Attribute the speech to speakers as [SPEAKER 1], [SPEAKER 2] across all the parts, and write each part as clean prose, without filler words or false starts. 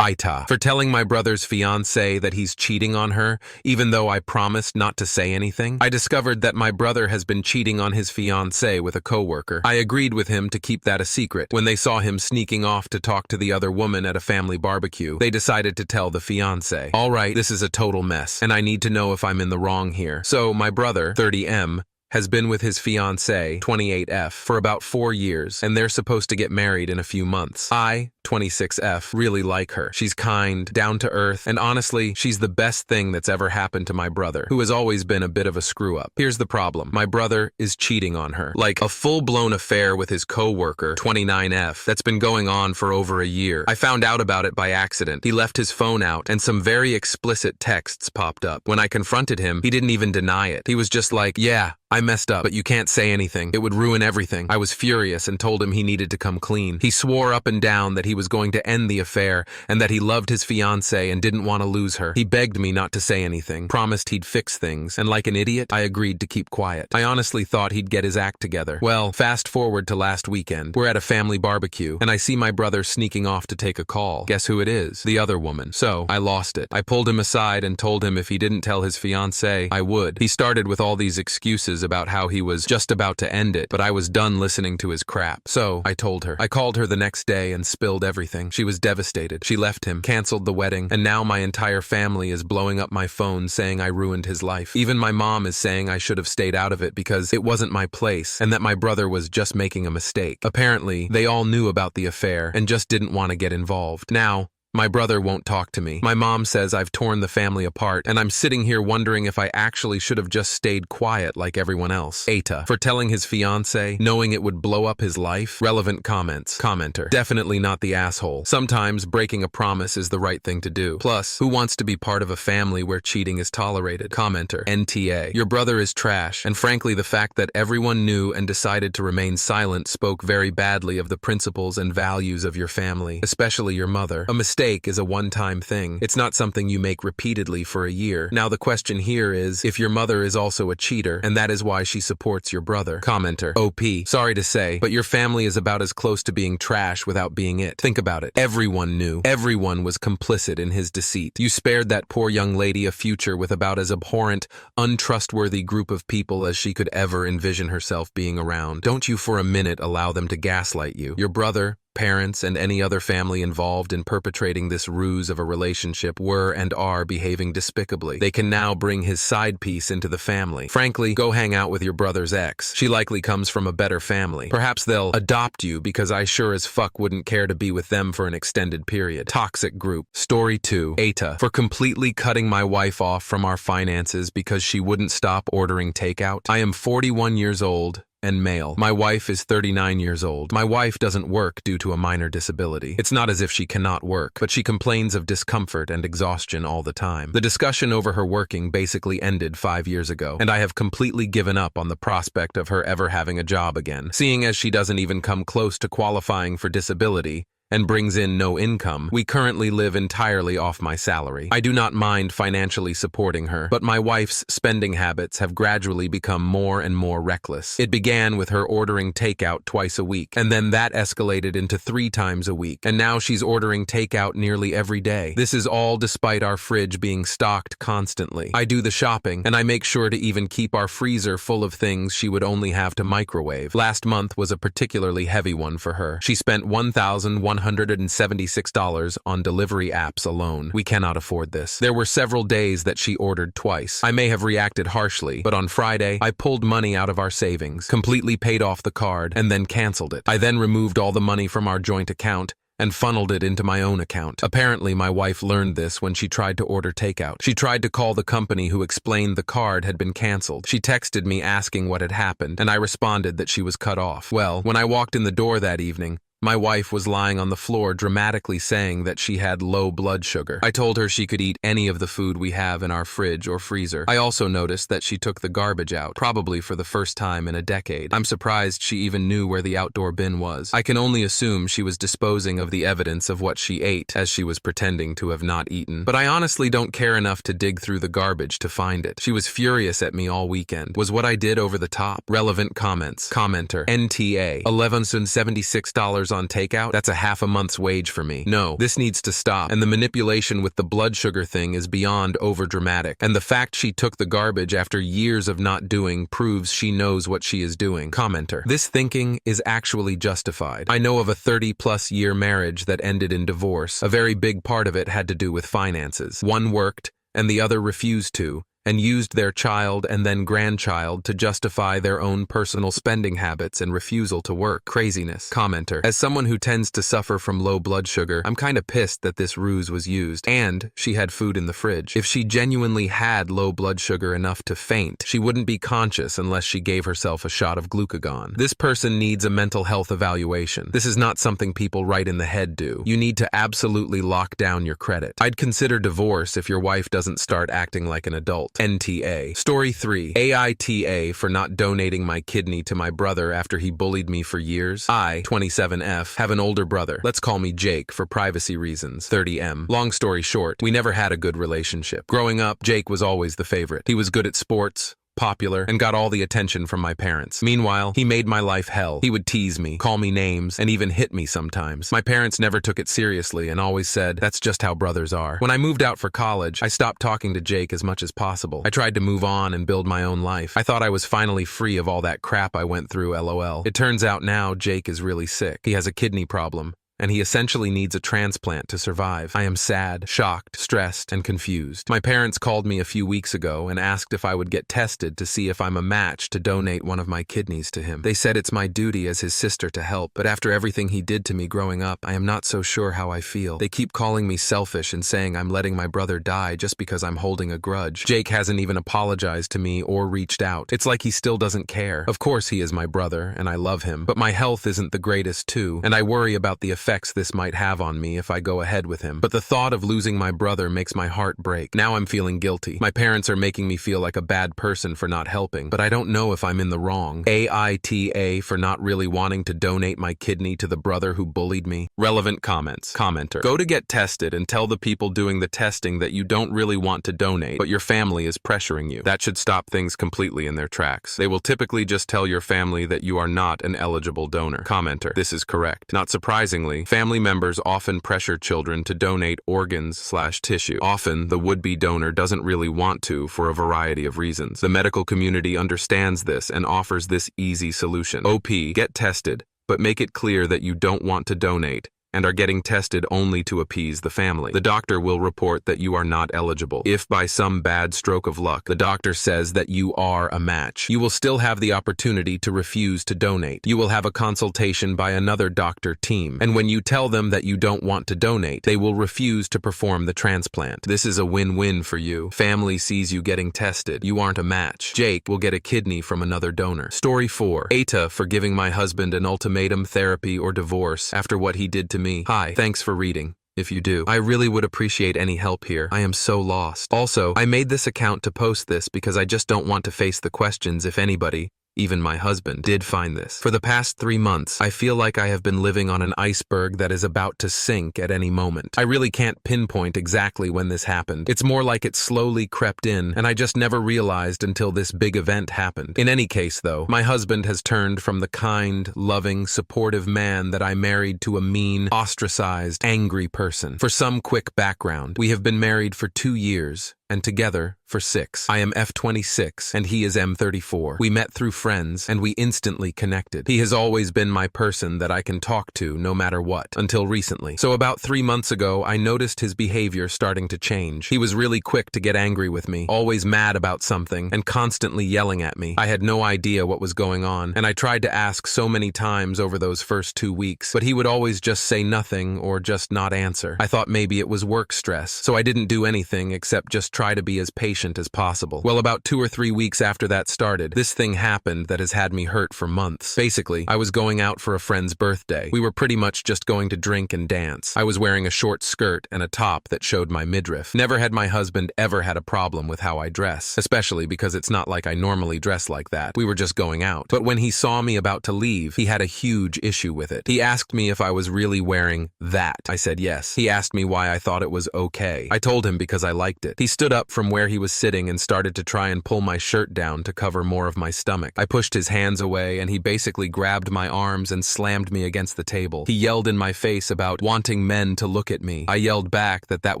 [SPEAKER 1] AITAH for telling my brother's fiancée that he's cheating on her, even though I promised not to say anything. I discovered that my brother has been cheating on his fiancée with a coworker. I agreed with him to keep that a secret. When they saw him sneaking off to talk to the other woman at a family barbecue, they decided to tell the fiancée. All right, this is a total mess, and I need to know if I'm in the wrong here. So my brother, 30M, has been with his fiancée, 28F, for about 4 years, and they're supposed to get married in a few months. I, 26F, really like her. She's kind, down to earth, and honestly, she's the best thing that's ever happened to my brother, who has always been a bit of a screw-up. Here's the problem. My brother is cheating on her. Like a full-blown affair with his co-worker, 29F, that's been going on for over a year. I found out about it by accident. He left his phone out, and some very explicit texts popped up. When I confronted him, he didn't even deny it. He was just like, yeah, I messed up, but you can't say anything. It would ruin everything. I was furious and told him he needed to come clean. He swore up and down that he was going to end the affair and that he loved his fiancée and didn't want to lose her. He begged me not to say anything, promised he'd fix things, and like an idiot, I agreed to keep quiet. I honestly thought he'd get his act together. Well, fast forward to last weekend. We're at a family barbecue, and I see my brother sneaking off to take a call. Guess who it is? The other woman. So, I lost it. I pulled him aside and told him if he didn't tell his fiancée, I would. He started with all these excuses about how he was just about to end it, but I was done listening to his crap. So, I told her. I called her the next day and spilled everything. She was devastated. She left him, canceled the wedding, and now my entire family is blowing up my phone saying I ruined his life. Even my mom is saying I should have stayed out of it because it wasn't my place and that my brother was just making a mistake. Apparently, they all knew about the affair and just didn't want to get involved. Now, my brother won't talk to me. My mom says I've torn the family apart, and I'm sitting here wondering if I actually should have just stayed quiet like everyone else. AITAH for telling his fiancée, knowing it would blow up his life. Relevant comments. Commenter. Definitely not the asshole. Sometimes breaking a promise is the right thing to do. Plus, who wants to be part of a family where cheating is tolerated? Commenter. NTA. Your brother is trash, and frankly the fact that everyone knew and decided to remain silent spoke very badly of the principles and values of your family, especially your mother. A mistake is a one-time thing. It's not something you make repeatedly for a year. Now the question here is if your mother is also a cheater, and that is why she supports your brother. Commenter. OP. Sorry to say, but your family is about as close to being trash without being it. Think about it. Everyone knew. Everyone was complicit in his deceit. You spared that poor young lady a future with about as abhorrent, untrustworthy group of people as she could ever envision herself being around. Don't you for a minute allow them to gaslight you. Your brother, parents, and any other family involved in perpetrating this ruse of a relationship were and are behaving despicably. They can now bring his side piece into the family. Frankly, go hang out with your brother's ex. She likely comes from a better family. Perhaps they'll adopt you because I sure as fuck wouldn't care to be with them for an extended period. Toxic group. Story 2. AITAH for completely cutting my wife off from our finances because she wouldn't stop ordering takeout. I am 41 years old and male. My wife is 39 years old. My wife doesn't work due to a minor disability. It's not as if she cannot work, but she complains of discomfort and exhaustion all the time. The discussion over her working basically ended 5 years ago, and I have completely given up on the prospect of her ever having a job again. Seeing as she doesn't even come close to qualifying for disability, and brings in no income, we currently live entirely off my salary. I do not mind financially supporting her, but my wife's spending habits have gradually become more and more reckless. It began with her ordering takeout twice a week, and then that escalated into 3 times a week, and now she's ordering takeout nearly every day. This is all despite our fridge being stocked constantly. I do the shopping, and I make sure to even keep our freezer full of things she would only have to microwave. Last month was a particularly heavy one for her. She spent $1,176 on delivery apps alone. We cannot afford this. There were several days that she ordered twice. I may have reacted harshly, but on Friday, I pulled money out of our savings, completely paid off the card, and then canceled it. I then removed all the money from our joint account and funneled it into my own account. Apparently, my wife learned this when she tried to order takeout. She tried to call the company who explained the card had been canceled. She texted me asking what had happened, and I responded that she was cut off. Well, when I walked in the door that evening, my wife was lying on the floor dramatically saying that she had low blood sugar. I told her she could eat any of the food we have in our fridge or freezer. I also noticed that she took the garbage out, probably for the first time in a decade. I'm surprised she even knew where the outdoor bin was. I can only assume she was disposing of the evidence of what she ate, as she was pretending to have not eaten. But I honestly don't care enough to dig through the garbage to find it. She was furious at me all weekend. Was what I did over the top? Relevant comments. Commenter. NTA. $1,176 on takeout? That's a half a month's wage for me. No, this needs to stop. And the manipulation with the blood sugar thing is beyond overdramatic. And the fact she took the garbage after years of not doing proves she knows what she is doing. Commenter. This thinking is actually justified. I know of a 30-plus year marriage that ended in divorce. A very big part of it had to do with finances. One worked, and the other refused to, and used their child and then grandchild to justify their own personal spending habits and refusal to work. Craziness. Commenter. As someone who tends to suffer from low blood sugar, I'm kinda pissed that this ruse was used, and she had food in the fridge. If she genuinely had low blood sugar enough to faint, she wouldn't be conscious unless she gave herself a shot of glucagon. This person needs a mental health evaluation. This is not something people right in the head do. You need to absolutely lock down your credit. I'd consider divorce if your wife doesn't start acting like an adult. NTA. Story 3. AITAH for not donating my kidney to my brother after he bullied me for years. I, 27F, have an older brother. Let's call me Jake for privacy reasons. 30M. Long story short, we never had a good relationship. Growing up, Jake was always the favorite. He was good at sports, popular, and got all the attention from my parents. Meanwhile, he made my life hell. He would tease me, call me names, and even hit me sometimes. My parents never took it seriously and always said, that's just how brothers are. When I moved out for college, I stopped talking to Jake as much as possible. I tried to move on and build my own life. I thought I was finally free of all that crap I went through, LOL. It turns out now Jake is really sick. He has a kidney problem, and he essentially needs a transplant to survive. I am sad, shocked, stressed, and confused. My parents called me a few weeks ago and asked if I would get tested to see if I'm a match to donate one of my kidneys to him. They said it's my duty as his sister to help, but after everything he did to me growing up, I am not so sure how I feel. They keep calling me selfish and saying I'm letting my brother die just because I'm holding a grudge. Jake hasn't even apologized to me or reached out. It's like he still doesn't care. Of course he is my brother, and I love him, but my health isn't the greatest too, and I worry about the effects this might have on me if I go ahead with him. But the thought of losing my brother makes my heart break. Now I'm feeling guilty. My parents are making me feel like a bad person for not helping, but I don't know if I'm in the wrong. AITAH for not really wanting to donate my kidney to the brother who bullied me. Relevant comments. Commenter. Go to get tested and tell the people doing the testing that you don't really want to donate, but your family is pressuring you. That should stop things completely in their tracks. They will typically just tell your family that you are not an eligible donor. Commenter. This is correct. Not surprisingly, family members often pressure children to donate organs/tissue. Often, the would-be donor doesn't really want to for a variety of reasons. The medical community understands this and offers this easy solution. OP, get tested, but make it clear that you don't want to donate and are getting tested only to appease the family. The doctor will report that you are not eligible. If by some bad stroke of luck, the doctor says that you are a match, you will still have the opportunity to refuse to donate. You will have a consultation by another doctor team, and when you tell them that you don't want to donate, they will refuse to perform the transplant. This is a win-win for you. Family sees you getting tested. You aren't a match. Jake will get a kidney from another donor. Story 4. AITAH for giving my husband an ultimatum, therapy, or divorce after what he did to me. Hi, thanks for reading. If you do, I really would appreciate any help here. I am so lost. Also, I made this account to post this because I just don't want to face the questions if anybody, even my husband, did find this. For the past 3 months, I feel like I have been living on an iceberg that is about to sink at any moment. I really can't pinpoint exactly when this happened. It's more like it slowly crept in, and I just never realized until this big event happened. In any case, though, my husband has turned from the kind, loving, supportive man that I married to a mean, ostracized, angry person. For some quick background, we have been married for 2 years, and together for 6. I am F26 and he is M34. We met through friends and we instantly connected. He has always been my person that I can talk to no matter what, until recently. So about 3 months ago, I noticed his behavior starting to change. He was really quick to get angry with me, always mad about something, and constantly yelling at me. I had no idea what was going on, and I tried to ask so many times over those first 2 weeks, but he would always just say nothing or just not answer. I thought maybe it was work stress, so I didn't do anything except just try to be as patient as possible. Well, about 2 or 3 weeks after that started, this thing happened that has had me hurt for months. Basically, I was going out for a friend's birthday. We were pretty much just going to drink and dance. I was wearing a short skirt and a top that showed my midriff. Never had my husband ever had a problem with how I dress, especially because it's not like I normally dress like that. We were just going out. But when he saw me about to leave, he had a huge issue with it. He asked me if I was really wearing that. I said yes. He asked me why I thought it was okay. I told him because I liked it. He stood stood up from where he was sitting and started to try and pull my shirt down to cover more of my stomach. I pushed his hands away, and he basically grabbed my arms and slammed me against the table. He yelled in my face about wanting men to look at me. I yelled back that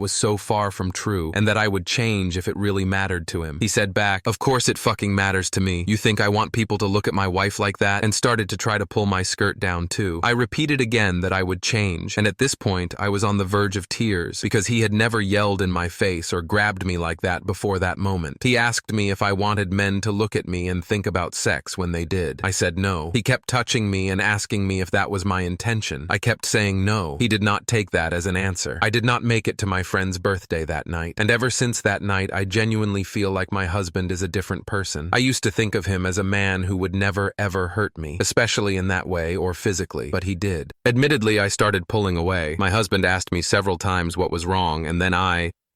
[SPEAKER 1] was so far from true, and that I would change if it really mattered to him. He said back, "Of course it fucking matters to me. You think I want people to look at my wife like that?" and started to try to pull my skirt down too. I repeated again that I would change, and at this point I was on the verge of tears because he had never yelled in my face or grabbed me like that before that moment. He asked me if I wanted men to look at me and think about sex when they did. I said no. He kept touching me and asking me if that was my intention. I kept saying no. He did not take that as an answer. I did not make it to my friend's birthday that night, and ever since that night I genuinely feel like my husband is a different person. I used to think of him as a man who would never ever hurt me, especially in that way or physically, but he did. Admittedly, I started pulling away. My husband asked me several times what was wrong, and then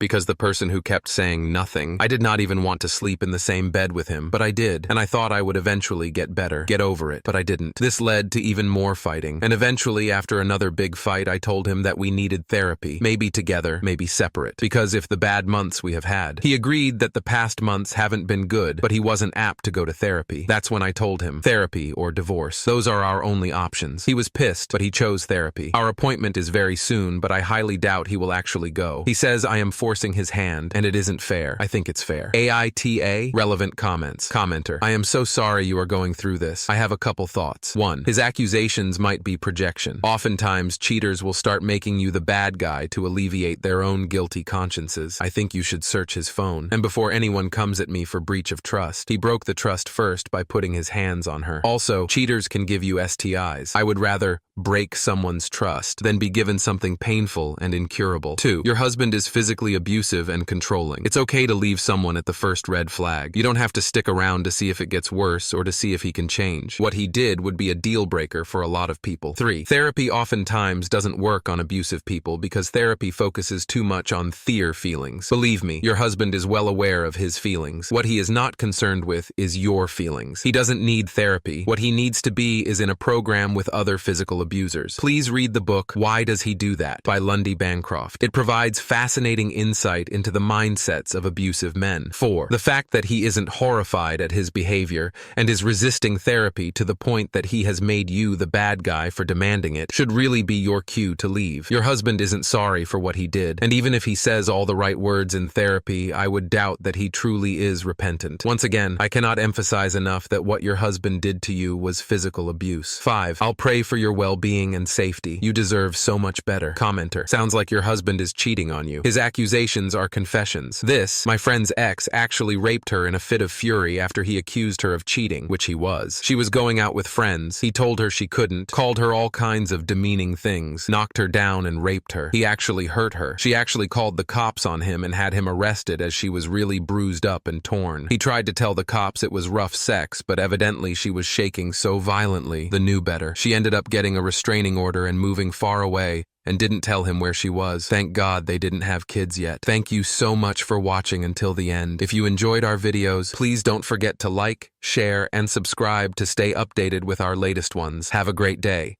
[SPEAKER 1] because the person who kept saying nothing. I did not even want to sleep in the same bed with him, but I did, and I thought I would eventually get better, get over it, but I didn't. This led to even more fighting, and eventually, after another big fight, I told him that we needed therapy, maybe together, maybe separate, because if the bad months we have had. He agreed that the past months haven't been good, but he wasn't apt to go to therapy. That's when I told him, therapy or divorce. Those are our only options. He was pissed, but he chose therapy. Our appointment is very soon, but I highly doubt he will actually go. He says I am forcing his hand, and it isn't fair. I think it's fair. AITAH, relevant comments. Commenter, I am so sorry you are going through this. I have a couple thoughts. 1. His accusations might be projection. Oftentimes, cheaters will start making you the bad guy to alleviate their own guilty consciences. I think you should search his phone. And before anyone comes at me for breach of trust, he broke the trust first by putting his hands on her. Also, cheaters can give you STIs. I would rather break someone's trust than be given something painful and incurable. 2. Your husband is physically abusive and controlling. It's okay to leave someone at the first red flag. You don't have to stick around to see if it gets worse or to see if he can change. What he did would be a deal breaker for a lot of people. 3. Therapy oftentimes doesn't work on abusive people because therapy focuses too much on their feelings. Believe me, your husband is well aware of his feelings. What he is not concerned with is your feelings. He doesn't need therapy. What he needs to be is in a program with other physical abusers. Please read the book Why Does He Do That by Lundy Bancroft. It provides fascinating insight into the mindsets of abusive men. 4. The fact that he isn't horrified at his behavior and is resisting therapy to the point that he has made you the bad guy for demanding it should really be your cue to leave. Your husband isn't sorry for what he did, and even if he says all the right words in therapy, I would doubt that he truly is repentant. Once again, I cannot emphasize enough that what your husband did to you was physical abuse. 5. I'll pray for your well-being and safety. You deserve so much better. Commenter, sounds like your husband is cheating on you. His accusations are confessions. This, my friend's ex, actually raped her in a fit of fury after he accused her of cheating, which he was. She was going out with friends. He told her she couldn't, called her all kinds of demeaning things, knocked her down and raped her. He actually hurt her. She actually called the cops on him and had him arrested as she was really bruised up and torn. He tried to tell the cops it was rough sex, but evidently she was shaking so violently, they knew better. She ended up getting a restraining order and moving far away, and didn't tell him where she was. Thank God they didn't have kids yet. Thank you so much for watching until the end. If you enjoyed our videos, please don't forget to like, share, and subscribe to stay updated with our latest ones. Have a great day.